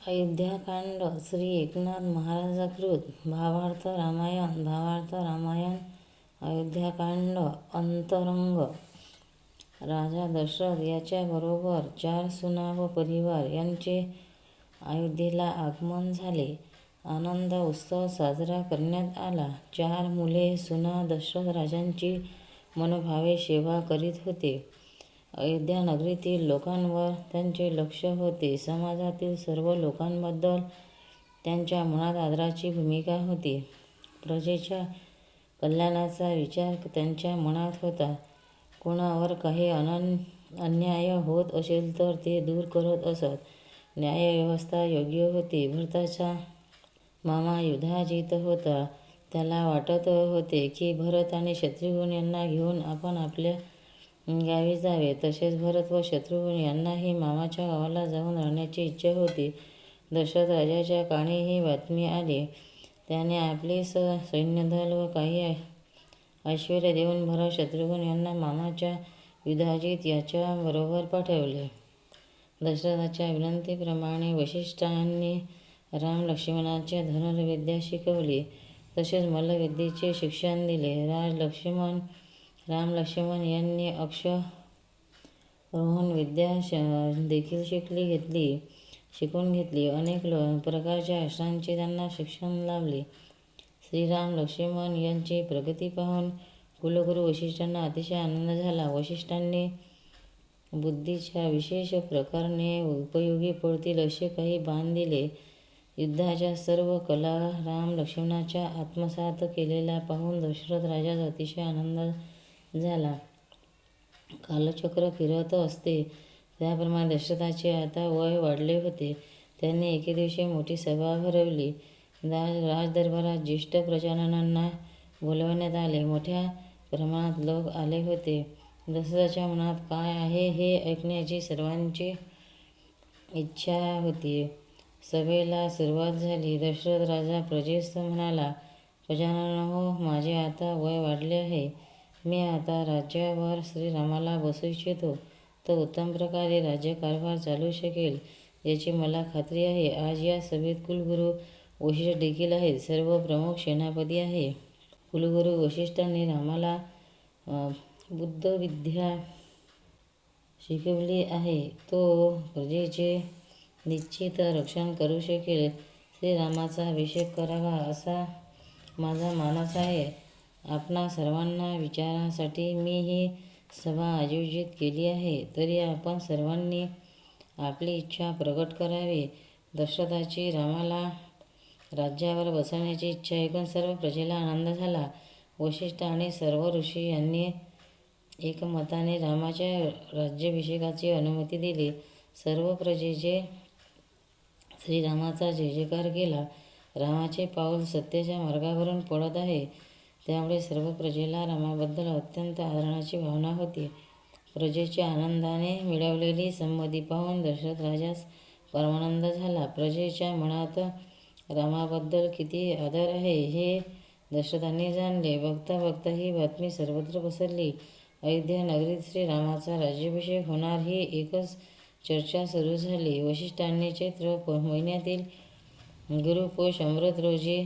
अयोध्याकांड श्री एकनाथ महाराजाकृत भावार्थ रामायण अयोध्याकांड अंतरंग. राजा दशरथ याच्या बरोबर 4 सुना व परिवार यांचे अयोध्येला आगमन झाले. आनंद उत्सव साजरा करण्यात आला. 4 मुले सुना दशरथ राजांची मनोभावे सेवा करीत होते. अयोध्या नगरीतील लोकांवर त्यांचे लक्ष होते. समाजातील सर्व लोकांबद्दल त्यांच्या मनात आदराची भूमिका होती. प्रजेच्या कल्याणाचा विचार त्यांच्या मनात होता. कोणावर काही अन्याय होत असेल तर ते दूर करत असत. न्यायव्यवस्था योग्य होती. भरताचा मामा युधाजित होता. त्याला वाटत होते की भरत आणि शत्रुघ्न यांना घेऊन आपण आपल्या गावी जावे. तसेच भरत व शत्रुघ्न यांनाही मामाच्या गावाला जाऊन राहण्याची इच्छा होती. दशरथ राजाच्या कानी ही बातमी आली. त्याने आपले सैन्यदल व काही ऐश्वर्य देऊन भरत शत्रुघ्न यांना मामाच्या युधाजित याच्या बरोबर पाठवले. दशरथाच्या विनंतीप्रमाणे वसिष्ठांनी राम लक्ष्मणांच्या धनुर्विद्या शिकवली. तसेच मल्लविद्येचे शिक्षण दिले. राम लक्ष्मण यांनी अश्वारोहण विद्या देखील शिकून घेतली. अनेक प्रकारच्या अस्त्रांचे त्यांना शिक्षण लाभले. श्रीराम लक्ष्मण यांची प्रगती पाहून कुलगुरू वसिष्ठांना अतिशय आनंद झाला. वसिष्ठांनी बुद्धीच्या विशेष प्रकारे उपयोगी पडतील असे काही बाण दिले. युद्धाच्या सर्व कला राम लक्ष्मणाच्या आत्मसात केलेल्या पाहून दशरथ राजास अतिशय आनंद झाला. कालचक्र फिरत असते त्याप्रमाणे दशरथाचे आता वय वाढले होते. त्यांनी एके दिवशी मोठी सभा भरवली. राजदरबारात ज्येष्ठ प्रजाजनांना बोलवण्यात आले. मोठ्या प्रमाणात लोक आले होते. दशरथाच्या मनात काय आहे हे ऐकण्याची सर्वांची इच्छा होती. सभेला सुरुवात झाली. दशरथ राजा प्रजेस म्हणाला, प्रजाजनांनो, माझे आता वय वाढले आहे. मी आता राज्यावर श्रीरामाला बसू इच्छितो. तो उत्तम प्रकारे राज्यकारभार चालू शकेल याची मला खात्री आहे. आज या सभेत कुलगुरू वसिष्ठ देखील आहेत. सर्व प्रमुख सेनापती आहे. कुलगुरू वसिष्ठांनी रामाला बुद्धविद्या शिकवली आहे. तो प्रजेचे निश्चित रक्षण करू शकेल. श्रीरामाचा अभिषेक करावा असा माझा मानस आहे. आपणा सर्वांना विचारण्यासाठी मी ही सभा आयोजित केली आहे. तरी आपण सर्वांनी आपली इच्छा प्रकट करावी. दशरथाची रामाला राज्यावर बसवण्याची इच्छा ऐकून सर्व प्रजेला आनंद झाला. वसिष्ठ आणि सर्व ऋषी यांनी एकमताने रामाच्या राज्याभिषेकाची अनुमती दिली. सर्व प्रजेचे श्रीरामाचा जयजयकार केला. रामाचे पाऊल सत्याच्या मार्गावरून पडत आहे. त्यामुळे सर्व प्रजेला रामाबद्दल अत्यंत आदराची भावना होती. प्रजेच्या आनंदाने मिळवलेली संमती पाहून दशरथ राजास परमानंद झाला. प्रजेच्या मनात रामाबद्दल किती आदर आहे हे दशरथाने जाणले. बघता बघता ही बातमी सर्वत्र पसरली. अयोध्या नगरीत श्रीरामाचा राज्याभिषेक होणार ही एकच चर्चा सुरू झाली. वसिष्ठांनी चैत्र महिन्यातील गुरुपौष अमृत रोजी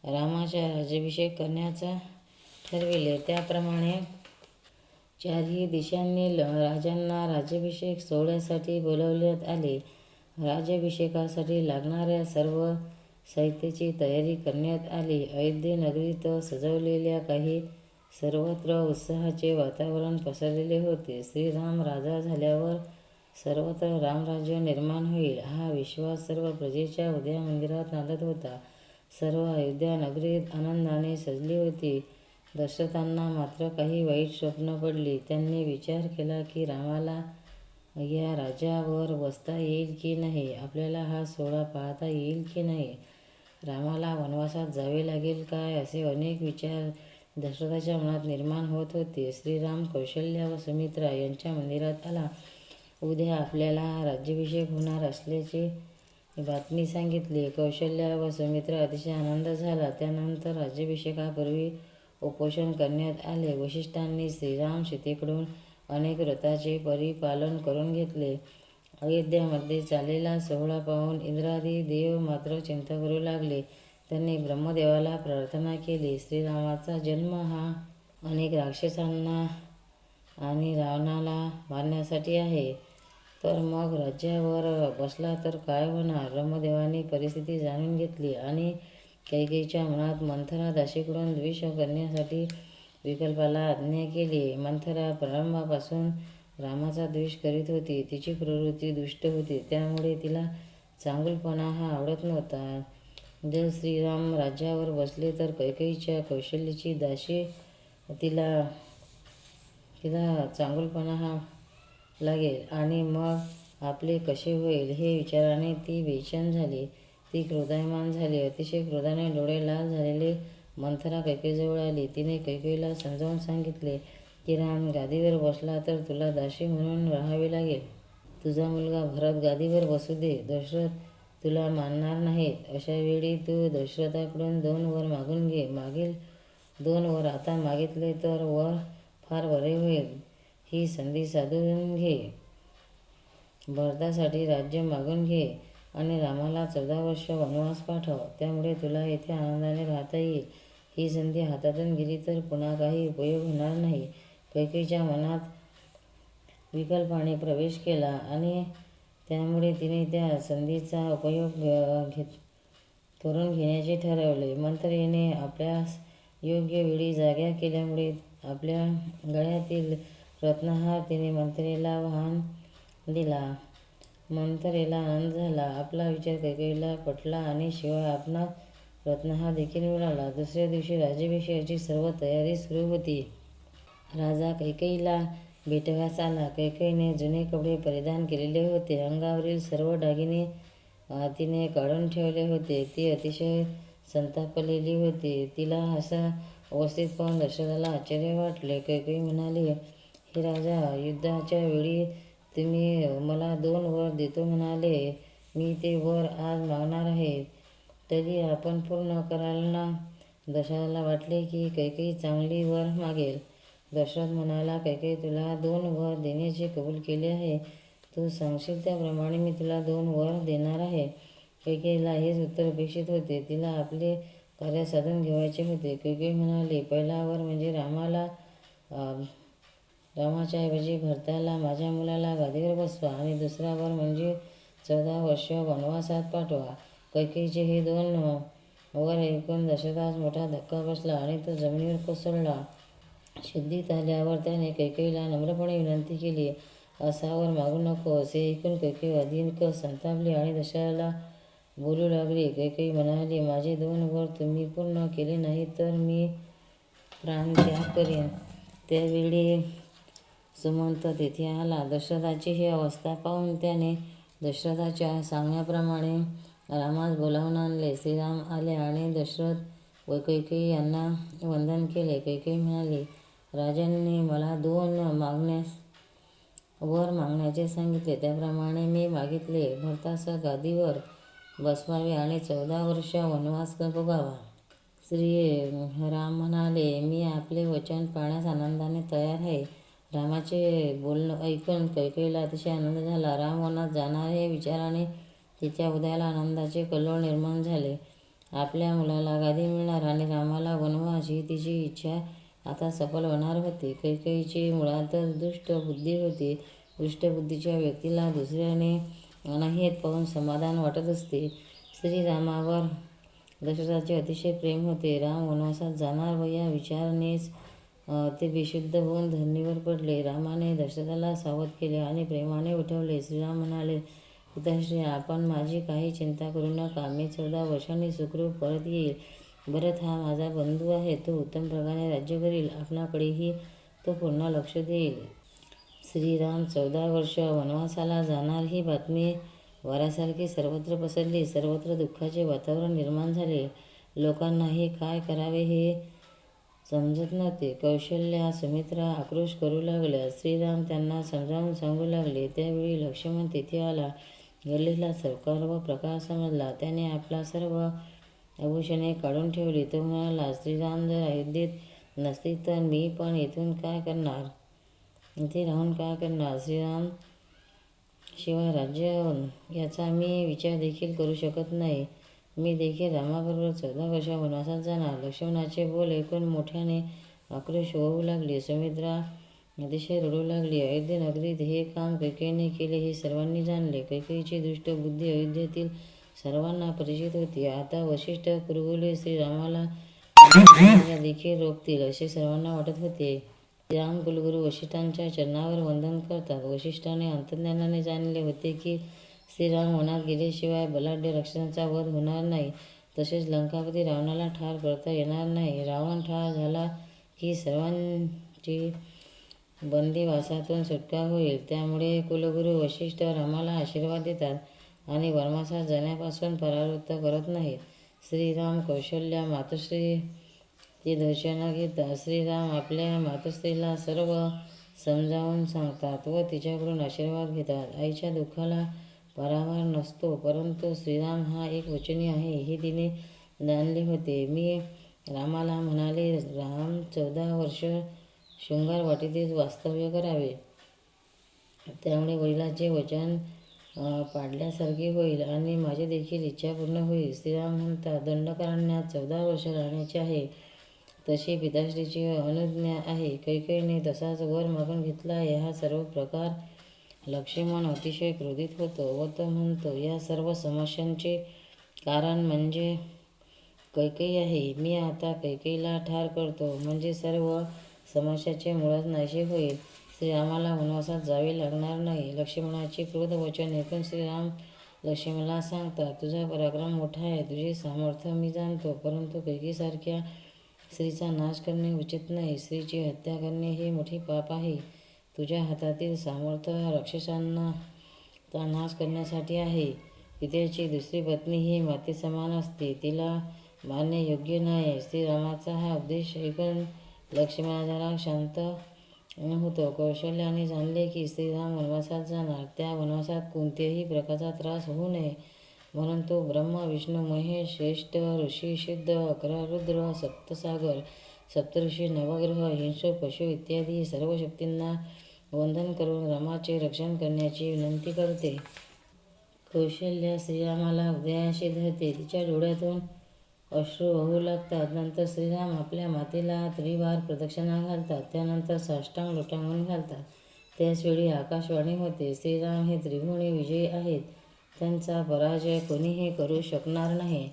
रामाचा राज्याभिषेक करण्याचा ठरविले. त्याप्रमाणे 4ही दिशांनी राजांना राज्याभिषेक सोहळ्यासाठी बोलावण्यात आले. राज्याभिषेकासाठी लागणाऱ्या सर्व साहित्याची तयारी करण्यात आली. अयोध्ये नगरीत सजवलेल्या काही सर्वत्र उत्साहाचे वातावरण पसरलेले होते. श्रीराम राजा झाल्यावर सर्वत्र रामराज्य निर्माण होईल हा विश्वास सर्व प्रजेच्या उद्या मंदिरात नांदत होता. सर्व अयोध्या नगरीत आनंदाने सजली होती. दशरथांना मात्र काही वाईट स्वप्न पडली. त्यांनी विचार केला की रामाला या राज्यावर बसता येईल की नाही, आपल्याला हा सोहळा पाहता येईल की नाही, रामाला वनवासात जावे लागेल काय, असे अनेक विचार दशरथाच्या मनात निर्माण होत होते. श्रीराम कौशल्या व सुमित्रा यांच्या मंदिरात आला. उद्या आपल्याला राज्याभिषेक होणार असल्याची बातमी सांगितली. कौशल्या व सुमित्रा अतिशय आनंद झाला. त्यानंतर राज्याभिषेकापूर्वी उपोषण करण्यात आले. वसिष्ठांनी श्रीराम सीतेकडून अनेक व्रताचे परिपालन करून घेतले. अयोध्यामध्ये चाललेला सोहळा पाहून इंद्रादी देव मात्र चिंता करू लागले. त्यांनी ब्रह्मदेवाला प्रार्थना केली. श्रीरामाचा जन्म हा अनेक राक्षसांना आणि रावणाला मारण्यासाठी आहे, तर मग राज्यावर बसला तर काय होणार? ब्रह्मदेवाने परिस्थिती जाणून घेतली आणि कैकेयीच्या मनात मंथरा दासीकडून द्वेष करण्यासाठी विकल्पाला आज्ञा केली. मंथरा प्रारंभापासून रामाचा द्वेष करीत होती. तिची प्रवृत्ती दुष्ट होती, त्यामुळे तिला चांगुलपणा हा आवडत नव्हता. जर श्रीराम राज्यावर बसले तर कैकेयीच्या कौशल्याची दासी तिला चांगुलपणा हा लागेल आणि मग आपले कसे होईल हे विचाराने ती बेचैन झाली. ती क्रोधायमान झाली. अतिशय क्रोधाने डोळे लाल झालेले मंथरा कैकेयीजवळ आली. तिने कैकेयीला समजावून सांगितले की राम गादीवर बसला तर तुला दासी म्हणून राहावे लागेल. तुझा मुलगा भरत गादीवर बसू दे. दशरथ तुला मानणार नाहीत. अशा वेळी तू दशरथाकडून 2 वर मागून घे. मागील 2 वर आता मागितले तर वर फार बरे होईल. ही संधी साधून घे. भरतासाठी राज्य मागून घे आणि रामाला 14 वर्ष वनवास पाठव. त्यामुळे तुला येथे आनंदाने राहता येईल. ही संधी हातातून गेली तर पुन्हा काही उपयोग होणार नाही. कैकेयीच्या मनात विकल्पाने प्रवेश केला आणि त्यामुळे तिने त्या संधीचा उपयोग करून घेण्याचे ठरवले. मंथरेने आपल्यास योग्य वेळी जाग्या केल्यामुळे आपल्या गळ्यातील रत्नहार तिने मंथरेला वाहन दिला. मंथरेला आनंद झाला. आपला विचार कैकेयीला पटला आणि शिवाय आपणास रत्नहार देखील मिळाला. दुसऱ्या दिवशी राज्याभिषेकाची सर्व तयारी सुरू होती. राजा कैकेयीला भेटण्यास आला. कैकेयीने जुने कपडे परिधान केलेले होते. अंगावरील सर्व दागिने तिने काढून ठेवले होते. ती अतिशय संतापलेली होती. तिला असा अवस्थेत पाहून दशरथाला आश्चर्य वाटले. कैकेयी म्हणाली, हे राजा, युद्धाच्या वेळी तुम्ही मला 2 वर देतो म्हणाले. मी ते वर आज मागणार आहे. तरी आपण पूर्ण कराल ना? दशरथाला वाटले की कैकेयी चांगली वर मागेल. दशरथ म्हणाला, कैकेयी, तुला 2 वर देण्याचे कबूल केले आहे. तू सांगशील त्याप्रमाणे मी तुला 2 वर देणार आहे. कैकेयीला हेच उत्तर अपेक्षित होते. तिला आपले कार्य साधून घेवायचे होते. कैकेयी म्हणाली, पहिला वर म्हणजे रामाच्या ऐवजी भरताला, माझ्या मुलाला गादीवर बसवा आणि दुसरा वर म्हणजे 14 वर्ष वनवासात पाठवा. कैकेयीचे हे 2 वर ऐकून दशरथास मोठा धक्का बसला आणि तो जमिनीवर कोसळला. शुद्धीत आल्यावर त्याने कैकेयीला नम्रपणे विनंती केली, असा वर मागू नको. असे ऐकून कैकेयी अधिक संतापली आणि दशरथाला बोलू लागली. कैकेयी म्हणाली, माझे 2 वर तुम्ही पूर्ण केले नाही तर मी प्राणत्याग करीन. त्यावेळी सुमंत तेथे आला. दशरथाची ही अवस्था पाहून त्याने दशरथाच्या सांगण्याप्रमाणे रामास बोलावून आणले. श्रीराम आले आणि दशरथ व कैकेयी यांना वंदन केले. कैकेयी म्हणाली, राजांनी मला 2 वर मागण्याचे सांगितले. त्याप्रमाणे मी मागितले. भरतास गादीवर बसवावे आणि 14 वर्ष वनवास भोगावा. राम म्हणाले, मी आपले वचन पाळण्यास आनंदाने तयार आहे. रामाचे बोलणं ऐकून कैकेयीला अतिशय आनंद झाला. राम वनात जाणार हे विचाराने तिच्या हृदयाला आनंदाचे कल्लोळ निर्माण झाले. आपल्या मुलाला गादी मिळणार आणि रामाला वनवास ही तिची इच्छा आता सफल होणार होती. कैकेयीची मुळातच दुष्ट बुद्धी होती. दुष्ट बुद्धीच्या व्यक्तीला दुसऱ्याने अनाहित पाहून समाधान वाटत असते. श्रीरामावर दशरथाचे अतिशय प्रेम होते. राम वनवासात जाणार व या विचारानेच ते बेशुद्ध होऊन धरणीवर पडले. रामाने दशरथाला सावध केले आणि प्रेमाने उठवले. श्रीराम म्हणाले, पिताश्री, आपण माझी काही चिंता करू नका. मी 14 वर्षांनी सुखरूप परत येईल. भरत हा माझा बंधू आहे. तो उत्तम प्रकारे राज्य करील. आपणाकडेही तो पूर्ण लक्ष देईल. श्रीराम 14 वर्ष वनवासाला जाणार ही बातमी वाऱ्यासारखी सर्वत्र पसरली. सर्वत्र दुःखाचे वातावरण निर्माण झाले. लोकांनाही काय करावे हे समजत नव्हते. कौशल्या, सुमित्रा आक्रोश करू लागल्या. श्रीराम त्यांना समजावून सांगू लागले. त्यावेळी लक्ष्मण तेथे आला. घडलेला सर्व प्रकार समजला. त्याने आपला सर्व आभूषणे काढून ठेवली. तो म्हणाला, श्रीराम जर अयोध्येत नसतील तर मी पण इथून काय करणार? इथे राहून काय करणार? शिवाय राज्य याचा मी विचार देखील करू शकत नाही. मी देखील रामाबरोबर 14 वर्ष वनवासात जाणार. लक्ष्मणाचे बोल ऐकून मोठ्याने आक्रोश होऊ लागले. सुमित्रा अतिशय रडू लागली. अयोध्ये नगरीत हे काम कैकेयीने केले हे सर्वांनी जाणले. कैकेयीची दुष्ट बुद्धी अयोध्येतील सर्वांना परिचित होती. आता वसिष्ठ कुरगुले श्रीरामाला देखील रोखतील असे सर्वांना वाटत होते. श्रीराम कुलगुरू वसिष्ठांच्या चरणावर वंदन करतात. वसिष्ठाने अंतर्ज्ञानाने जाणले होते की श्रीराम वनात गेल्याशिवाय बलाढ्य राक्षसांचा वध होणार नाही. तसेच लंकापती रावणाला ठार करता येणार नाही. रावण ठार झाला की सर्वांची बंदिवासातून सुटका होईल. त्यामुळे कुलगुरू वसिष्ठ रामाला आशीर्वाद देतात आणि वनवासात जाण्यापासून परावृत्त करत नाहीत. श्रीराम कौशल्या मातोश्रीचे दर्शन घेतात. श्रीराम आपल्या मातोश्रीला सर्व समजावून सांगतात व तिच्याकडून आशीर्वाद घेतात. आईच्या दुःखाला पारावार नसतो, परंतु श्रीराम हा एकवचनी आहे हे तिने जाणले होते. मी रामाला म्हणाले, राम 14 वर्ष शृंगार वाटिकेत वास्तव्य करावे. त्यामुळे वडिलांचे वचन पाडल्यासारखे होईल आणि माझी देखील इच्छा पूर्ण होईल. श्रीराम म्हणतात, दंडकारण्यात 14 वर्ष राहण्याचे आहे. तशी पिताश्रीची अनुज्ञा आहे. कैकेयीने तसाच वर मागून घेतला आहे. हा सर्व प्रकार लक्ष्मण अतिशय क्रोधित होतो व तो म्हणतो, या सर्व समस्यांचे कारण म्हणजे कैकेयी आहे. मी आता कैकेयीला ठार करतो म्हणजे सर्व समस्याचे मुळच नाहीसे होईल. श्रीरामाला वनवासात जावे लागणार नाही. लक्ष्मणाचे क्रोध वचन ऐकून श्रीराम लक्ष्मणाला सांगतात, तुझा पराक्रम मोठा आहे, तुझे सामर्थ्य मी जाणतो, परंतु कैकेयीसारख्या स्त्रीचा नाश करणे उचित नाही. स्त्रीची हत्या करणे हे मोठे पाप आहे. तुझ्या हातातील सामर्थ्य राक्षसांचा नाश करण्यासाठी आहे. पित्याची दुसरी पत्नी ही मातेसमान असते, तिला मारणे योग्य नाही. श्रीरामाचा हा उपदेश ऐकून लक्ष्मण जरा शांत होतो. कौशल्याने जाणले की श्रीराम वनवासात जाणार. त्या वनवासात कोणत्याही प्रकारचा त्रास होऊ नये म्हणून तो ब्रह्मा, विष्णू, महेश, श्रेष्ठ ऋषी, सिद्ध, 11 रुद्र, सप्तसागर, सप्तऋषी, नवग्रह, हिंसू, पशु इत्यादी सर्व शक्तींना वंदन करून रामाचे रक्षण करण्याची विनंती करते. कौशल्या श्रीरामाला हृदयाशी धरते. तिच्या डोळ्यातून अश्रू वाहू लागतात. नंतर श्रीराम आपल्या मातेला त्रिवार प्रदक्षिणा घालतात. त्यानंतर साष्टांग लोटांगण घालतात. त्याचवेळी आकाशवाणी होते, श्रीराम हे त्रिगुणी विजयी आहेत. त्यांचा पराजय कोणीही करू शकणार नाही.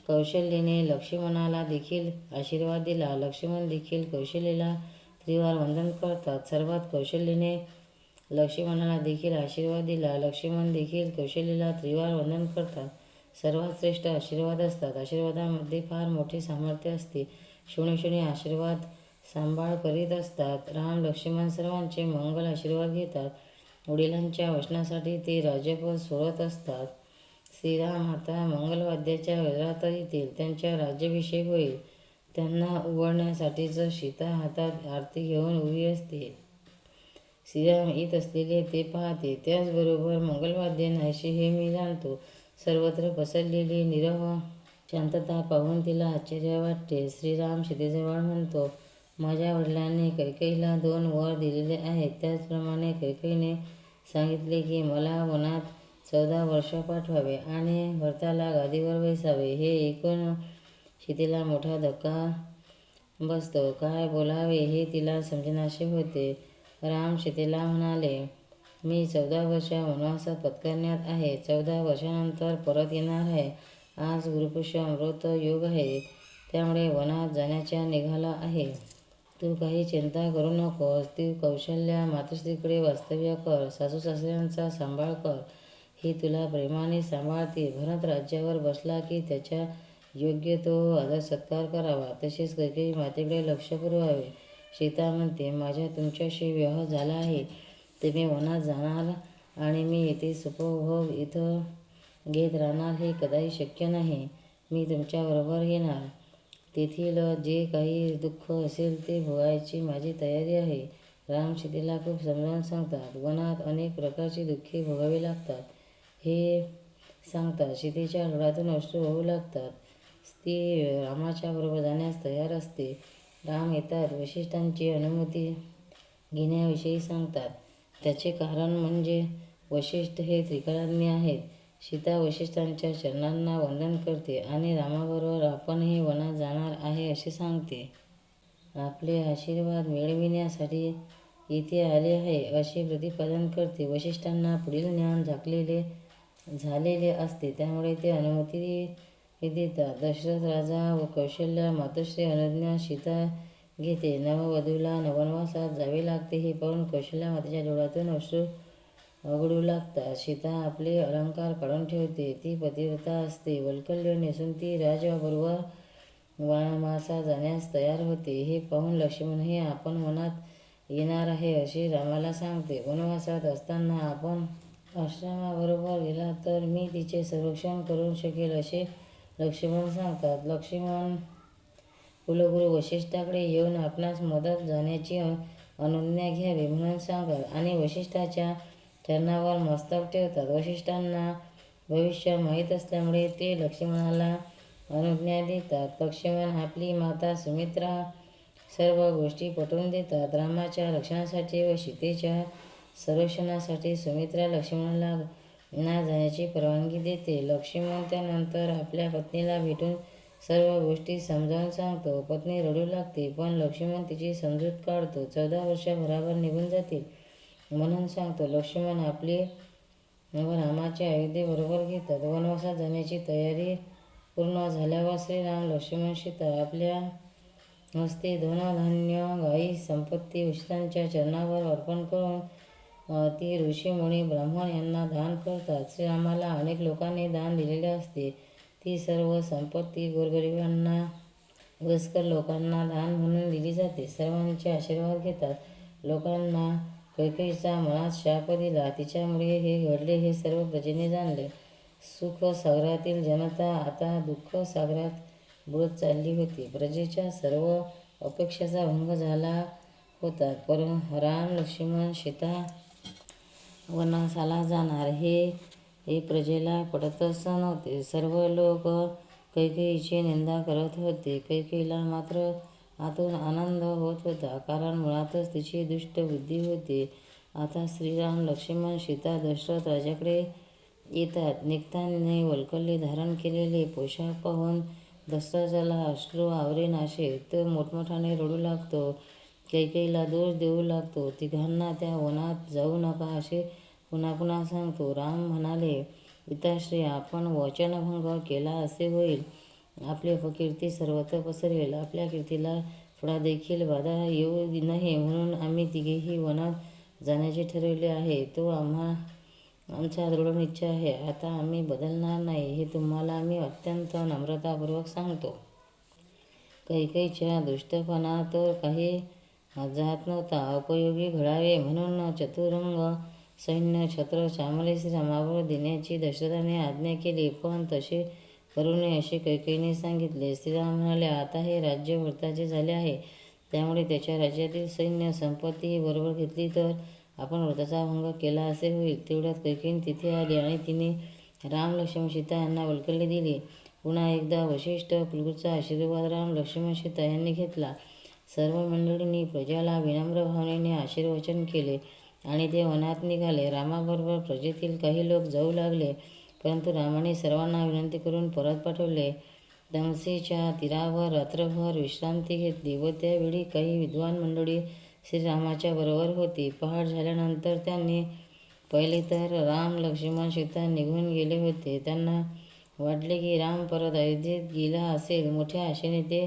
कौशल्येने लक्ष्मणाला देखील आशीर्वाद दिला. लक्ष्मण देखील कौशल्येला त्रिवार वंदन करतात. सर्वात कौशल्येने लक्ष्मणाला देखील आशीर्वाद दिला. लक्ष्मण देखील कौशल्येला त्रिवार वंदन करतात. सर्वात श्रेष्ठ आशीर्वाद असतात. आशीर्वादामध्ये फार मोठे सामर्थ्य असते. क्षणी आशीर्वाद सांभाळ करीत असतात. राम लक्ष्मण सर्वांचे मंगल आशीर्वाद घेतात. वडिलांच्या वचनासाठी ते राज्यपद सोडत असतात. श्रीराम आता मंगलवाद्याच्या गजरात येतील. त्यांच्या राज्याभिषेक होईल. त्यांना उघडण्यासाठीच सीता हातात आरती घेऊन उभी असते. श्रीराम येत असलेले ते पाहते. त्याचबरोबर मंगलवाद्य नाहीसे हे मी जाणतो. सर्वत्र पसरलेली नीरव शांतता पाहून तिला आश्चर्य वाटते. श्रीराम सीतेजवळ म्हणतो, माझ्या वडिलांनी कैकेयीला 2 वर दिलेले आहेत. त्याचप्रमाणे कैकेयीने सांगितले की मला वनात 14 वर्ष पाठवावे आणि भरताला गादीवर बैसावे. हे ऐकून सीतेला मोठा धक्का बसतो. काय बोलावे हे तिला समजेनासे होते. राम सीतेला म्हणाले, मी 14 वर्ष वनवासात पत्करण्यात आहे. 14 वर्षानंतर परत येणार आहे. आज गुरुपुष्य अमृत योग आहे, त्यामुळे वनात जाण्याच्या निघाला आहे. तू काही चिंता करू नकोस. तू कौशल्या मातोश्रीकडे वास्तव्य कर. सासूसासऱ्यांचा सांभाळ कर. ही तुला प्रेमाने सांभाळतील. भरत राज्यावर बसला की त्याच्या योग्य तो आदर सत्कार करावा. तसेच कैकेयी मातेकडे लक्ष पुरवावे. सीता म्हणते, माझा तुमच्याशी विवाह झाला आहे. तुम्ही वनात जाणार आणि मी येथे सुखभोग इथं घेत राहणार हे कदाही शक्य नाही. मी तुमच्याबरोबर येणार. तेथील जे काही दुःख असेल ते भोगायची माझी तयारी आहे. राम सीतेला खूप समजावून सांगतात. वनात अनेक प्रकारची दुःखे भोगावी लागतात हे सांगतात. सीतेच्या डोळ्यातून अश्रू वाहू लागतात. ती रामाच्या बरोबर जाण्यास तयार असते. राम येतात. वसिष्ठांची अनुमती घेण्याविषयी सांगतात. त्याचे कारण म्हणजे वशिष्ठ हे त्रिकालाज्ञ आहेत. सीता वशिष्ठांच्या चरणांना वंदन करते आणि रामाबरोबर आपणही वनात जाणार आहे असे सांगते. आपले आशीर्वाद मिळविण्यासाठी इथे आले आहे असे प्रतिपादन करते. वशिष्ठांना पुढील ज्ञान झालेले असते, त्यामुळे ते अनुमती देतात. दशरथ राजा व कौशल्या मातोश्री अनुज्ञा सीता घेते. नववधूला वनवासात जावे लागते हे पाहून कौशल्या मातेच्या डोळ्यातून अश्रू गळू लागतात. सीता आपले अलंकार काढून ठेवते. ती पतिव्रता असते. वल्कल्य नेसून ती राजाबरोबर वनवासात जाण्यास तयार होते. हे पाहून लक्ष्मणही आपण वनात येणार आहे असे रामाला सांगते. वनवासात असताना आपण आश्रमाबरोबर गेला तर मी तिचे संरक्षण करू शकेल असे लक्ष्मण सांगतात. लक्ष्मण कुलगुरू वशिष्ठाकडे येऊन आपणास मदत जाण्याची अनुज्ञा घ्यावी म्हणून सांगतात आणि वशिष्ठाच्या चरणावर मस्तक ठेवतात. वशिष्ठांना भविष्य माहीत असल्यामुळे ते लक्ष्मणाला अनुज्ञा देतात. लक्ष्मण आपली माता सुमित्रा सर्व गोष्टी पटवून देतात. रामाच्या रक्षणासाठी व सीतेच्या संरक्षणासाठी सुमित्रा लक्ष्मणाला वनात जाण्याची परवानगी देते. लक्ष्मण त्यानंतर आपल्या पत्नीला भेटून सर्व गोष्टी समजावून सांगतो. पत्नी रडू लागते, पण लक्ष्मण तिची समजूत काढतो. 14 वर्ष बराबर निघून जातील म्हणून सांगतो. लक्ष्मण आपले व रामाचे अयोध्येबरोबर घेतात. वनवासात जाण्याची तयारी पूर्ण झाल्यावर श्रीराम लक्ष्मण सीता आपल्या हस्ते धनधान्य गायी संपत्ती वशिष्ठांच्या चरणावर अर्पण करून ती ऋषीमुनी ब्राह्मण यांना दान करतात. श्रीरामाला अनेक लोकांनी दान दिलेले असते. ती सर्व संपत्ती गोरगरिबांना वयस्कर लोकांना दान म्हणून दिली जाते. सर्वांचे आशीर्वाद घेतात. लोकांना कैकेयीचा मनात शाप दिला, तिच्यामुळे हे घडले हे सर्व प्रजेने जाणले. सुखसागरातील जनता आता दुःखसागरात बुडत चालली होती. प्रजेच्या सर्व अपेक्षांचा भंग झाला होता. राम लक्ष्मण सीता वनवासाला जाणार हे प्रजेला पटतच नव्हते. सर्व लोक कैकेयीची निंदा करत होते. कैकेयीला मात्र आतून आनंद होत होता, कारण मुळातच तिची दुष्ट बुद्धी होती. आता श्रीराम लक्ष्मण सीता दशरथ राजाकडे येतात. निघताना वल्कली धारण केलेले पोशाख पाहून दशरथाला अश्रू आवरेनासे. तो मोठमोठ्याने रडू लागतो. कैकेयीला दोष देऊ लागतो. तिघांना त्या वनात जाऊ नका असे पुन्हा पुन्हा सांगतो. राम म्हणाले, पिताश्री, आपण वचनभंग केला असे होईल. आपली अपकीर्ती सर्वत्र पसरेल. आपल्या कीर्तीला थोडा देखील बाधा येऊ नये म्हणून आम्ही तिघेही वनात जाण्याचे ठरविले आहे. तो आमचा दृढ निश्चय आहे. आता आम्ही बदलणार नाही हे तुम्हाला आम्ही अत्यंत नम्रतापूर्वक सांगतो. कैकेयीच्या दुष्टपणा तर काही जात नव्हता. उपयोगी घडावे म्हणून चतुरंग सैन्य छत्र चामले श्रीरामावर देण्याची दशरथाने आज्ञा केली, पण तसे करू नये असे कैकेयीने सांगितले. श्रीराम म्हणाले, आता हे राज्य भरताचे झाले आहे, त्यामुळे त्याच्या राज्यातील सैन्य संपत्ती बरोबर घेतली तर आपण व्रताचा भंग केला असे होईल. तेवढ्यात कैकेयी तिथे आली आणि तिने राम लक्ष्मण सीता यांना वल्कली दिली. पुन्हा एकदा वशिष्ठ कुलगुरूचा आशीर्वाद राम लक्ष्मण सीता यांनी घेतला. सर्व मंडळींनी प्रजेला विनम्र भावनेने आशीर्वचन केले आणि ते वनात निघाले. रामाबरोबर प्रजेतील काही लोक जाऊ लागले, परंतु रामाने सर्वांना विनंती करून परत पाठवले. तमसेच्या तीरावर रात्रभर विश्रांती घेतली व त्यावेळी काही विद्वान मंडळी श्रीरामाच्या बरोबर होती. पहाट झाल्यानंतर त्यांनी पाहिले तर राम लक्ष्मण सीता निघून गेले होते. त्यांना वाटले की राम परत अयोध्येत गेला असेल. मोठ्या आशेने ते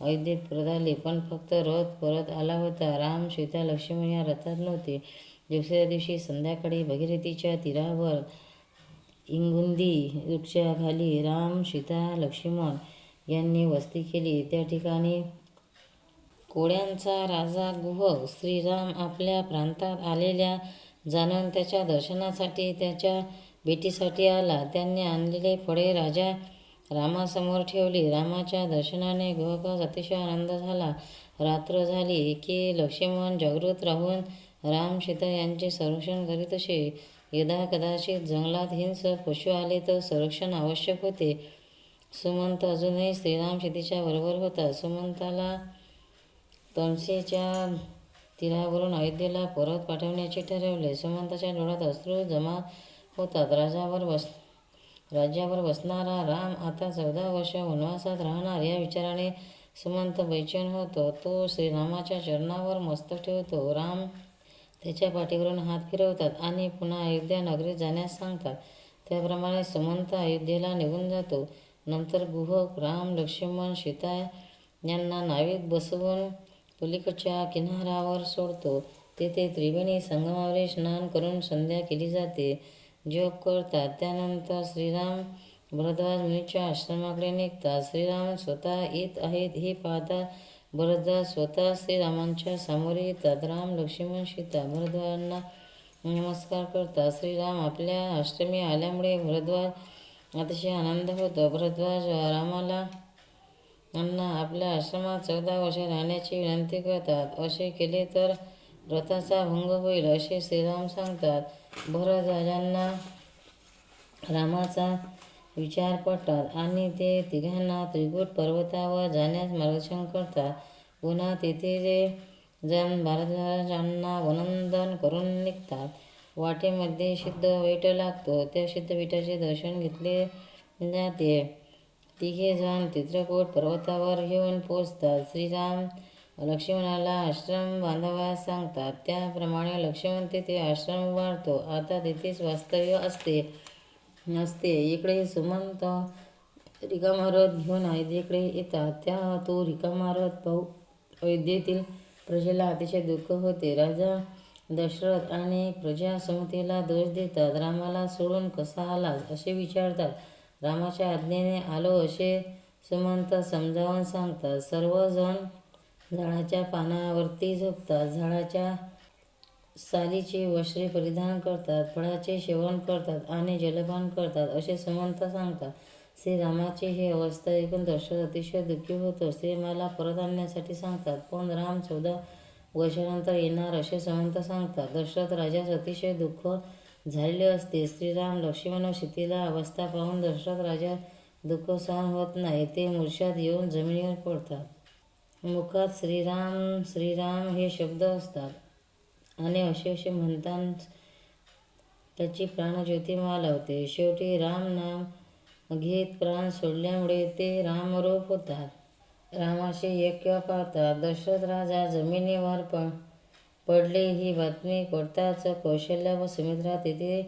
अयोध्येत परत आले, पण फक्त रथ परत आला होता. राम सीता लक्ष्मण या रथात नव्हते. दुसऱ्या दिवशी संध्याकाळी भगीरथीच्या तीरावर इंगुंदी वृक्षाखाली राम सीता लक्ष्मण यांनी वस्ती केली. त्या ठिकाणी कोळ्यांचा राजा गुह श्रीराम आपल्या प्रांतात आलेल्या जाणून त्याच्या दर्शनासाठी त्याच्या भेटीसाठी आला. त्यांनी आणलेले फळे राजा रामासमोर ठेवली. रामाच्या दर्शनाने गुहकास अतिशय आनंद झाला. रात्र झाली की लक्ष्मण जागृत राहून राम सीता यांचे संरक्षण करीत असे. यदा कदाचित जंगलात हिंस्र पशु आले तर संरक्षण आवश्यक होते. सुमंत अजूनही श्रीराम सीतेच्या बरोबर होता. सुमंताला तमसेच्या तीरावरून अयोध्येला परत पाठवण्याचे ठरवले. सुमंताच्या डोळ्यात अश्रू जमा होतात. राज्यावर बसणारा राम आता 14 वर्ष वनवासात राहणार या विचाराने सुमंत बैचेन होतो. तो श्रीरामाच्या चरणावर मस्तक ठेवतो. राम त्याच्या पाठीवरून हात फिरवतात आणि पुन्हा अयोध्या नगरीत जाण्यास सांगतात. त्याप्रमाणे सुमंत अयोध्येला निघून जातो. नंतर गुहक राम, लक्ष्मण, सीता यांना नावेत बसवून पलीकडच्या किनाऱ्यावर सोडतो. तेथे त्रिवेणी संगमावर स्नान करून संध्या केली जाते. जप करतात. त्यानंतर श्रीराम भरद्वाज मुनीच्या आश्रमाकडे निघतात. श्रीराम स्वतः येत आहेत हे पाहता भरद्वाज स्वतः श्रीरामांच्या समोर येतात. राम, लक्ष्मण, सीता भरद्वाजांना नमस्कार करतात. श्रीराम आपल्या आश्रमी आल्यामुळे भरद्वाज अतिशय आनंद होतो. भरद्वाज रामाला आपल्या आश्रमात 14 वर्षे राहण्याची विनंती करतात. असे केले तर व्रताचा भंग होईल असे श्रीराम सांगतात. भरद्वाजांना रामाचा विचार पटतात आणि ते तिघांना त्रिकुट पर्वतावर जाण्यास मार्गदर्शन करतात. पुन्हा तेथे जण भरद्वाजांना वंदन करून निघतात. वाटेमध्ये सिद्धपीठ लागतो. त्या सिद्धपीठाचे दर्शन घेतले जाते. तिघे जण चित्रकूट पर्वतावर येऊन पोचतात. श्रीराम लक्ष्मणाला आश्रम बांधावयास सांगतात. त्याप्रमाणे लक्ष्मण तेथे आश्रम उभारतो. आता तेथेच वास्तव्य असते. इकडे सुमंत रिकामा रथ घेऊन अयोध्येकडे येतात. तो रिकामा रथ पाहून अयोध्येतील प्रजेला अतिशय दुःख होते. राजा दशरथ आणि प्रजा सुमंतीला दोष देतात. रामाला सोडून कसा आलास असे विचारतात. रामाच्या आज्ञेने आलो असे सुमंत समजावून सांगतात. सर्वजण झाडाच्या पानावरती झोपतात. झाडाच्या सालीची वस्त्रे परिधान करतात. फळाचे सेवन करतात आणि जलपान करतात असे सुमंत सांगतात. श्रीरामाची ही अवस्था ऐकून दशरथ अतिशय दुःखी होतो. श्रीरामाला परत आणण्यासाठी सांगतात. पण राम 14 वर्षानंतर येणार असे सुमंत सांगतात. दशरथ राजास अतिशय दुःख झालेले असते. श्रीराम, लक्ष्मण व सीतेला अवस्था पाहून दशरथ राजा दुःख सहन होत नाही. ते मूर्छेत येऊन जमिनीवर पडतात. मुखात श्रीराम श्रीराम हे शब्द असतात आणि असे म्हणताच त्याची प्राणज्योती मालवते. शेवटी राम नाम घेत प्राण सोडल्यामुळे ते रामरूप होतात. रामाशी ऐक्य पावतात. दशरथ राजा जमिनीवर पडले ही बातमी कळताच कौशल्या व सुमित्रा तेथे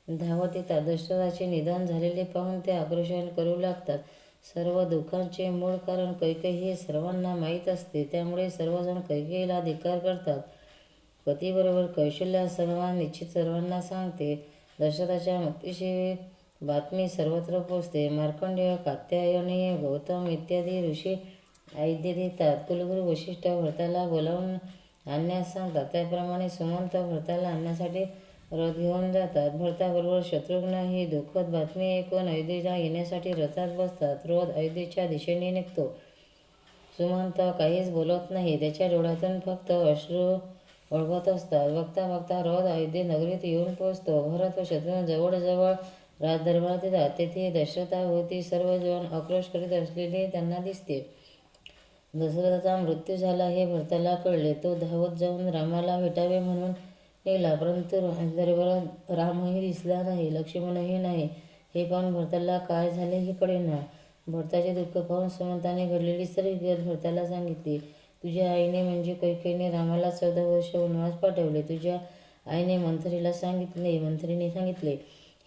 धावत येतात. दशरथाचे निधन झालेले पाहून ते आक्रोशन करू लागतात. सर्व दुःखांचे मूळ कारण कैकेयी हे सर्वांना माहीत असते. त्यामुळे सर्वजण कैकेयीला धिक्कार करतात. पतीबरोबर कौशल्या निश्चित सर्वांना सांगते. दशरथाच्या मृत्यूची बातमी सर्वत्र पोचते. मार्कंडेय, कात्यायनी, गौतम इत्यादी ऋषी अयोध्येत येतात. कुलगुरू वसिष्ठ भरताला बोलावून आणण्यास सांगतात. त्याप्रमाणे सुमंत भरताला आणण्यासाठी रथ घेऊन जातात. भरताबरोबर शत्रुघ्न ही दुःखद बातमी ऐकून अयोध्येला येण्यासाठी रथात बसतात. रथ अयोध्येच्या दिशेने निघतो. सुमंत काहीच बोलत नाही. त्याच्या डोळ्यातून फक्त अश्रू ओघळत असतात. बघता बघता रथ अयोध्ये नगरीत येऊन पोचतो. भरत व शत्रुघ्न जवळजवळ राजदरबारात येतात. तेथे दशरथाभोवती सर्वजण आक्रोश करीत असलेले त्यांना दिसते. दशरथाचा मृत्यू झाला हे भरताला कळले. तो धावत जाऊन रामाला भेटावे म्हणून निघाला. परंतु राजदरबारात रामही दिसला नाही, लक्ष्मणही नाही. हे पाहून भरताला काय झाले हे कळेना. भरताचे दुःख पाहून सुमंताने घडलेली सर्व विगत भरताला सांगितली. तुझ्या आईने म्हणजे कैकेयीने रामाला 14 वर्ष वनवास पाठवले. तुझ्या आईने मंथरीने सांगितले.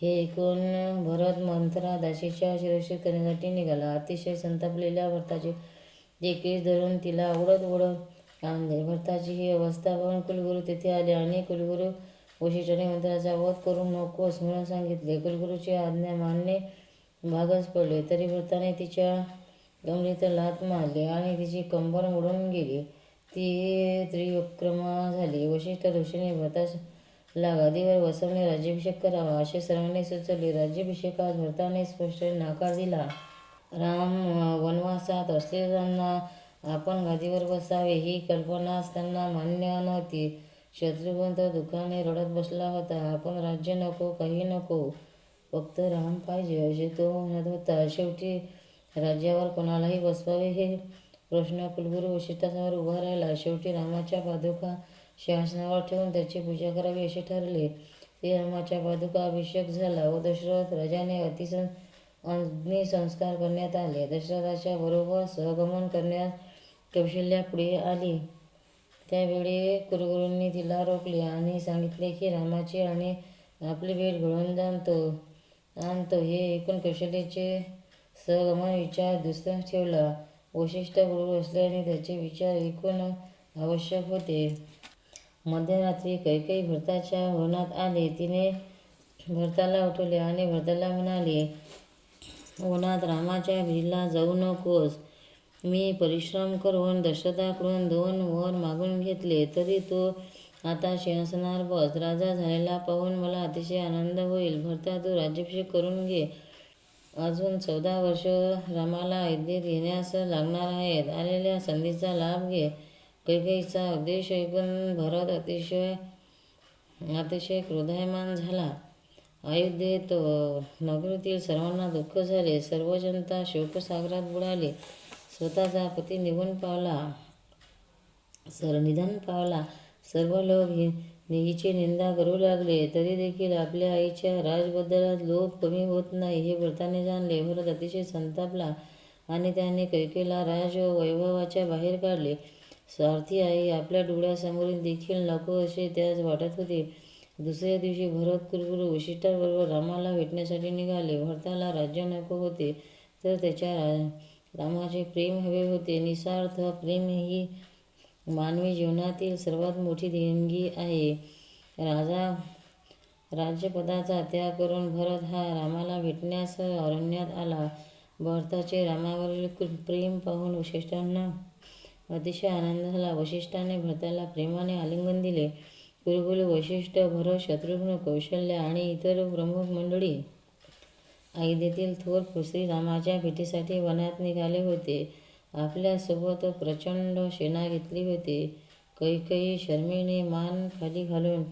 हे ऐकून भरत मंथरा दासीच्या शिरच्छेद करण्यासाठी निघाला. अतिशय संतापलेल्या भरताचे ते केस धरून तिला ओढत आणले. भरताची ही अवस्था पाहून कुलगुरू तेथे आले आणि कुलगुरू वसिष्ठाने मंथराचा वध करू नकोस म्हणून सांगितले. कुलगुरूची आज्ञा मानणे भागच पडले. तरी भरताने तिच्या कमरेत लाथ मारली आणि तिची कंबर मोडून गेली. ती त्रिविक्रमा झाली. वसिष्ठ ऋषीने भरतास गादीवर बसवणे, राज्याभिषेक करावा असे सर्वांनी सुचवले. राज्याभिषेकास भरताने स्पष्ट नकार दिला. राम वनवासात असलेल्यांना आपण गादीवर बसावे ही कल्पनाच त्यांना मान्य नव्हती. शत्रुघ्न तर दुःखाने रडत बसला होता. आपण राज्य नको, काही नको, फक्त राम पाहिजे असे तो म्हणत होता. शेवटी राज्यावर कोणालाही बसवावे हे प्रश्न कुलगुरू वसिष्ठांसमोर उभा राहिला. शेवटी रामाच्या पादुका सिंहासनावर ठेवून त्याची पूजा करावी असे ठरले. श्रीरामाच्या पादुका अभिषेक झाला व दशरथ राजाने अग्निसंस्कार करण्यात आले. दशरथाच्या बरोबर सहगमन करण्यास कौशल्या पुढे आली. त्यावेळी कुरुगुरूंनी तिला रोखले आणि सांगितले की रामाची आणि आपली भेट घडवून आणतो. हे ऐकून कौशल्याचे सहगमन विचार दुसरा ठेवला. वसिष्ठ गुरु असल्याने त्याचे विचार ऐकून आवश्यक होते. मध्यरात्री कैकेयी भरताच्या भवनात आली. तिने भरताला उठवले आणि भरताला म्हणाली, वनात रामाच्या भेटीला जाऊ नकोस. मी परिश्रम करून दशरथाकडून 2 वर मागून घेतले, तरी तू आता सिंहासनावर बस. राजा झालेला पाहून मला अतिशय आनंद होईल. भरता, तू राज्याभिषेक करून घे. अजून 14 वर्ष रामाला अयोध्येत येण्यास लागणार आहेत. आलेल्या संधीचा लाभ घे. कैकेयीचा उपदेश ऐकून भरत अतिशय क्रोधायमान झाला. अयोध्येत नगरीतील सर्वांना दुःख झाले. सर्व जनता शोकसागरात बुडाली. स्वतःचा पती निधन पावला. सर्व लोक हिची निंदा करू लागले. तरी देखील आपल्या आईच्या राजबद्दलात लोक कमी होत नाही हे भरताने जाणले. भरत अतिशय संतापला आणि त्याने कैकेयीला राजवैभवाच्या बाहेर काढले. स्वार्थी आई आपल्या डोळ्यासमोर देखील नको असे त्यास वाटत होते. दुसऱ्या दिवशी भरत कुरुगुरू वसिष्ठांबरोबर रामाला भेटण्यासाठी निघाले. भरताला राज्य नको होते, तर त्याच्या रामाचे प्रेम हवे होते. निस्वार्थ प्रेम ही मानवी जीवनातील सर्वात मोठी देणगी आहे. राज्यपदाचा त्याग करून भरत हा रामाला भेटण्यास अरण्यात आला. भरताचे रामावरील प्रेम पाहून वसिष्ठांना अतिशय आनंद झाला. वसिष्ठाने भरताला प्रेमाने आलिंगन दिले. कुरुकुल, वसिष्ठ, भरत, शत्रुघ्न, कौशल्या आणि इतर प्रमुख मंडळी अयोध्येतील थोर श्रीरामाच्या भेटीसाठी वनात निघाले होते. आपल्यासोबत प्रचंड सेना घेतली होती. कैकेयी शरमेने मान खाली घालून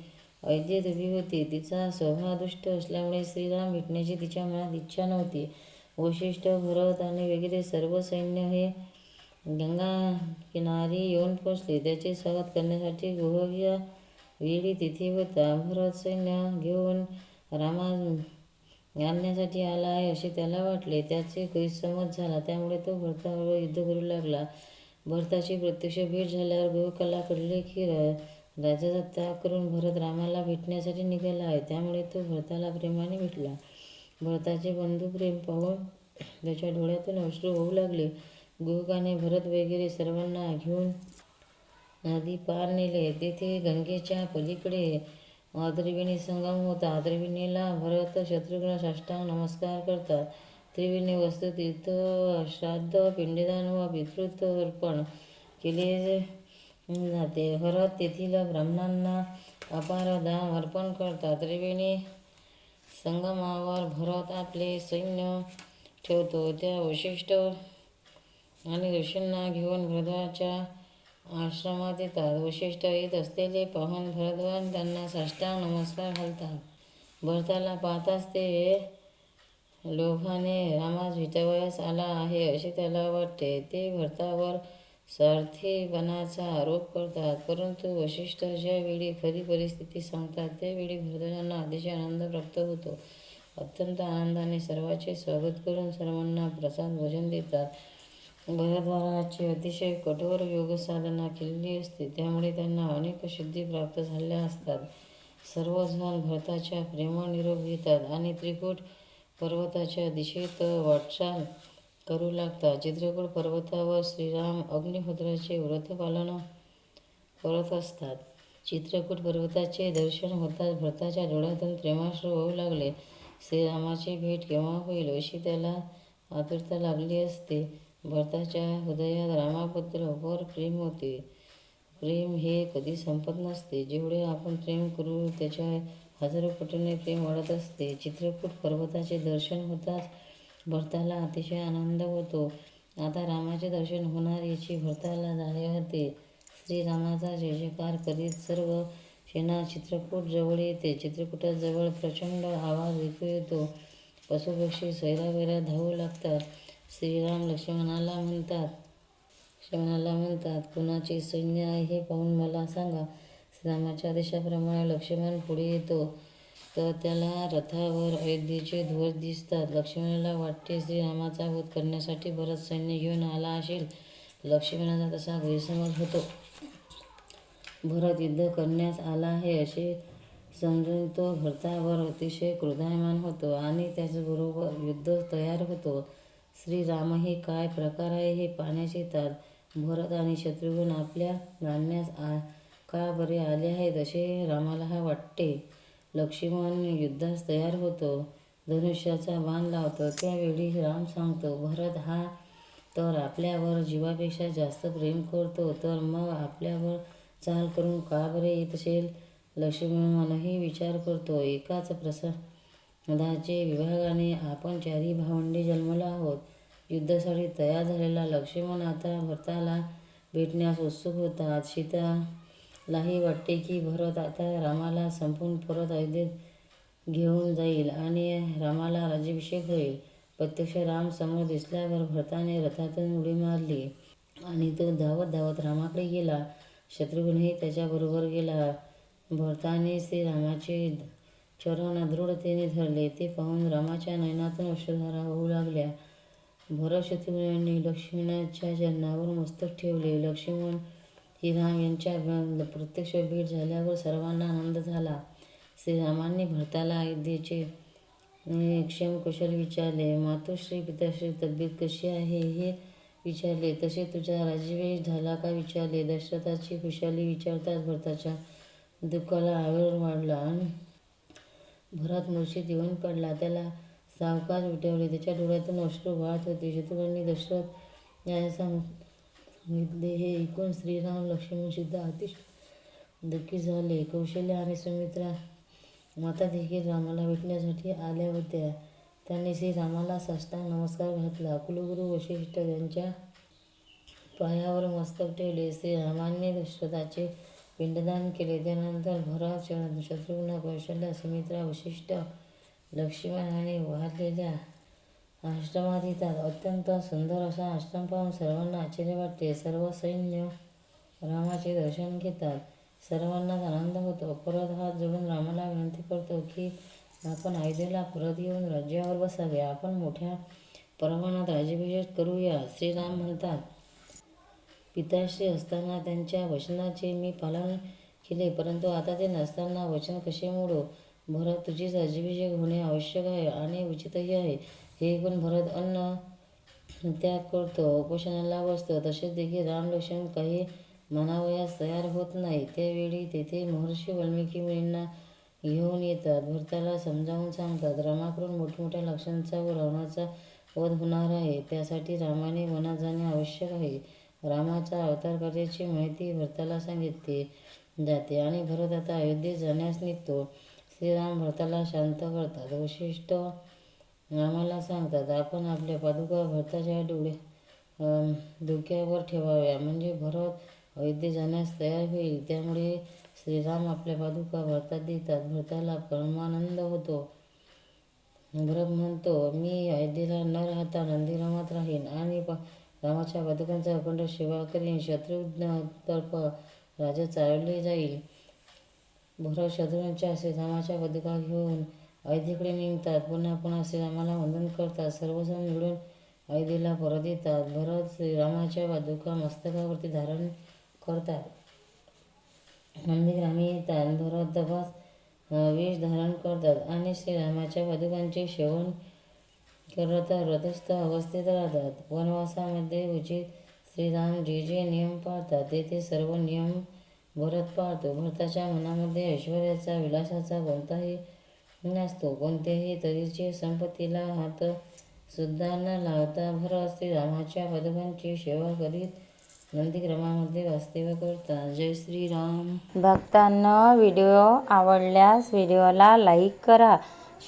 अयोध्येत उभी होती. तिचा स्वभाव दुष्ट असल्यामुळे श्रीराम भेटण्याची तिच्या मनात इच्छा नव्हती. वसिष्ठ, भरत आणि वगैरे सर्व सैन्य हे गंगा किनारी येऊन पोचले. त्याचे स्वागत करण्यासाठी गुह वेळी तिथे होता. भरत सैन्य घेऊन रामास आणण्यासाठी आला आहे असे त्याला वाटले. त्याचे गैरसमज झाला, त्यामुळे तो भरताबरोबर युद्ध करू लागला. भरताची प्रत्यक्ष भेट झाल्यावर गुहकाला कळले की राज्याचा त्याग करून भरत रामाला भेटण्यासाठी निघाला आहे. त्यामुळे तो भरताला प्रेमाने भेटला. भरताचे बंधू प्रेम पाहून त्याच्या डोळ्यातून अश्रू वाहू लागले. गुहकाने भरत वगैरे सर्वांना घेऊन नदी पार नेले. तेथे गंगेच्या पलीकडे त्रिवेणी संगम होता. त्रिवेणीला भरत, शत्रुघ्न साष्टांग नमस्कार करतात. त्रिवेणी वस्तू, तीर्थ, श्राद्ध, पिंडदान व पितृत्व अर्पण केले जाते. भरत तेथील ब्राह्मणांना अपार दान अर्पण करतात. त्रिवेणी संगमावर भरत आपले सैन्य ठेवतो. त्या वसिष्ठ आणि ऋषींना घेऊन भरद्वाजाच्या आश्रमात येतात. वसिष्ठ येत असलेले पाहून भरद्वाज त्यांना साष्टांग नमस्कार घालतात. भरताला पाहताच ते लोभाने रामास भेटावयास आला आहे असे त्याला वाटते. ते भरतावर स्वार्थीपणाचा आरोप करतात. परंतु वसिष्ठ ज्या वेळी खरी परिस्थिती सांगतात त्यावेळी भरद्वाजांना अतिशय आनंद प्राप्त होतो. अत्यंत आनंदाने सर्वांचे स्वागत करून सर्वांना प्रसाद भोजन देतात. भरद्वाजांची अतिशय कठोर योगसाधना केलेली असते, त्यामुळे त्यांना अनेक सिद्धी प्राप्त झाल्या असतात. सर्वजण भरताच्या प्रेमळ निरोप घेतात आणि त्रिकुट पर्वताच्या दिशेत वाटचाल करू लागतात. चित्रकूट पर्वतावर श्रीराम अग्निहोत्राचे व्रत पालन करत असतात. चित्रकूट पर्वताचे दर्शन होताच भरताच्या डोळ्यातून प्रेमाश्रू वाहू लागले. श्रीरामाची भेट केव्हा होईल अशी त्याला आतुरता लागली असते. भरताच्या हृदयात रामाबद्दल अपार प्रेम होते. प्रेम हे कधी संपत नसते. जेवढे आपण प्रेम करू त्याच्या हजारो पटीने प्रेम वाढत असते. चित्रकूट पर्वताचे दर्शन होताच भरताला अतिशय आनंद होतो. आता रामाचे दर्शन होणार याची भरताला जाणीव होते. श्रीरामाचा जय जयकार करीत सर्व सेना चित्रकूट जवळ येते. चित्रकूटाजवळ प्रचंड आवाज ऐकू येतो. पशुपक्षी सैरावैरा धावू लागतात. श्रीराम लक्ष्मणाला म्हणतात, कुणाचे सैन्य आहे हे पाहून मला सांगा. रामाच्या आदेशाप्रमाणे लक्ष्मण पुढे येतो तर त्याला रथावर अयोध्येचे ध्वज दिसतात. लक्ष्मणाला वाटते श्रीरामाचा वध करण्यासाठी भरत सैन्य घेऊन आला असेल. लक्ष्मणाचा तसा गैरसमज होतो. भरत युद्ध करण्यास आला आहे असे समजून तो भरतावर अतिशय क्रोधायमान होतो आणि त्याचबरोबर युद्ध तयार होतो. श्रीरामही काय प्रकार आहे हे पाहण्यास येतात. भरत आणि शत्रुघ्न आपल्या मारण्यास का बरे आले आहेत असे रामाला वाटते. लक्ष्मण युद्धास तयार होतो. धनुष्याचा बाण लावतो. त्यावेळी राम सांगतो, भरत हा तर आपल्यावर जीवापेक्षा जास्त प्रेम करतो, तर मग आपल्यावर चाल करून का बरे येत असेल. लक्ष्मणही विचार करतो, एकाच प्रसादाचे विभागाने आपण चारी भावंडे जन्मलो आहोत. युद्धासाठी तयार झालेला लक्ष्मण आता भरताला भेटण्यास उत्सुक होता. सीतालाही वाटते की भरत आता रामाला संपून परत अयोध्येत घेऊन जाईल आणि रामाला राज्याभिषेक होईल. प्रत्यक्ष राम समोर दिसल्यावर भरताने रथातून उडी मारली आणि तो धावत धावत रामाकडे गेला. शत्रुघ्नही त्याच्याबरोबर गेला. भरताने श्रीरामाचे चरण दृढतेने धरले. ते पाहून रामाच्या नयनातून अश्रुधारा वाहू लागल्या. भरत शत्रुघ्नांनी लक्ष्मणाच्या चरणावर मस्तक ठेवले. लक्ष्मण श्रीराम यांच्या प्रत्यक्ष भेट झाल्यावर सर्वांना आनंद झाला. श्रीरामांनी भरताला अयोध्येचे क्षेमकुशल विचारले. मातोश्री पिताश्री तब्येत कशी आहे हे विचारले. तसे तुझा राज्याभिषेक झाला का विचारले. दशरथाची खुशाली विचारताच भरताच्या दुःखाला आवर वाढला आणि भरत मूर्छित येऊन पडला. त्याला सावकाश उठवले. त्याच्या डोळ्यातून अश्रू वाहत होते. शत्रुघ्नांनी दशरथ यास सांगितले हे ऐकून श्रीराम लक्ष्मण सुद्धा अतिशय दुःखी झाले. कौशल्या आणि सुमित्रा माता देखील रामाला भेटण्यासाठी आल्या होत्या. त्यांनी श्रीरामाला साष्टांग नमस्कार घातला. कुलगुरू वशिष्ठ यांच्या पायावर मस्तक ठेवले. श्रीरामांनी दशरथाचे पिंडदान केले. त्यानंतर भरत, शत्रुघ्न, कौशल्या, सुमित्रा, वशिष्ठ, लक्ष्मण आणि वाढलेल्या आश्रमात येतात. अत्यंत सुंदर असा आश्रम पाहून सर्वांना आश्चर्य वाटते. सर्व सैन्य रामाचे दर्शन घेतात. सर्वांनाच आनंद होतो. परत हात जोडून रामाला विनंती करतो की आपण अयोध्येला परत येऊन राज्यावर बसावे. आपण मोठ्या प्रमाणात राज्याभिषेक करूया. श्रीराम म्हणतात, पिताश्री असताना त्यांच्या वचनाचे मी पालन केले, परंतु आता ते नसताना वचन कसे मोडू. भरत, तुझीच राज्याभिषेक होणे आवश्यक आहे आणि उचितही आहे. हे ऐकून भरत अन्न त्याग करतो, उपोषणाला बसतो. तसेच देखील राम लक्ष्मण काही मानावयास तयार होत नाही. त्यावेळी तेथे महर्षी वाल्मिकी मुनींना घेऊन येतात. भरताला समजावून सांगतात, रामाकडून मोठमोठ्या राक्षसांचा व रावणाचा वध होणार आहे. त्यासाठी रामाने वनात जाणे आवश्यक आहे. रामाच्या अवतार कार्याची माहिती भरताला सांगितली जाते आणि भरत आता अयोध्येत जाण्यास निघतो. श्रीराम भरताला शांत करतात. वशिष्ठ रामाला सांगतात, आपण आपल्या पादुका भरताच्या डोक्यावर ठेवाव्या, म्हणजे भरत अयोध्येत जाण्यास तयार होईल. त्यामुळे श्रीराम आपल्या पादुका भरतात देतात. भरताला परमानंद होतो. भरत म्हणतो, मी अयोध्येला न राहता नंदीग्रामात राहीन आणि रामाच्या पादुकांचा अखंड सेवा करीन. शत्रुघ्न तर्फ राज्य चालवले जाईल. भरत शत्रुघ्नांच्या श्रीरामाच्या पादुका घेऊन अयोध्येकडे निघतात. पुन्हा पुन्हा श्रीरामाला वंदन करतात. सर्वजण मिळून अयोध्येला परत येतात. भरत श्रीरामाच्या पादुका मस्तकावरती धारण करतात. नंदीग्रामी येतात. भरत तपास वेश धारण करतात आणि श्रीरामाच्या पादुकांचे सेवन करत व्रतस्थ अवस्थेत राहतात. वनवासामध्ये उचित श्रीराम जे जे नियम पाळतात ते ते सर्व नियम भरत पाळतो. भरताच्या मनामध्ये ऐश्वर्याचा, विलासाचा कोणताही नसतो. कोणत्याही तऱ्हेचे संपत्तीला हात सुद्धा न लावता भरत श्रीरामाच्या पादुकांची सेवा करीत नंदीग्रामामध्ये वास्तव्य करतात. जय श्रीराम. भक्तांनो, व्हिडिओ आवडल्यास व्हिडिओला लाईक करा,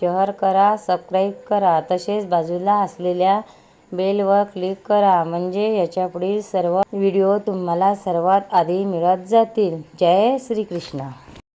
शेअर करा, सबस्क्राईब करा. तसेच बाजूला असलेल्या बेलवर क्लिक करा, म्हणजे याच्या पुढील सर्व व्हिडिओ तुम्हाला सर्वात आधी मिळत जातील. जय श्री कृष्ण.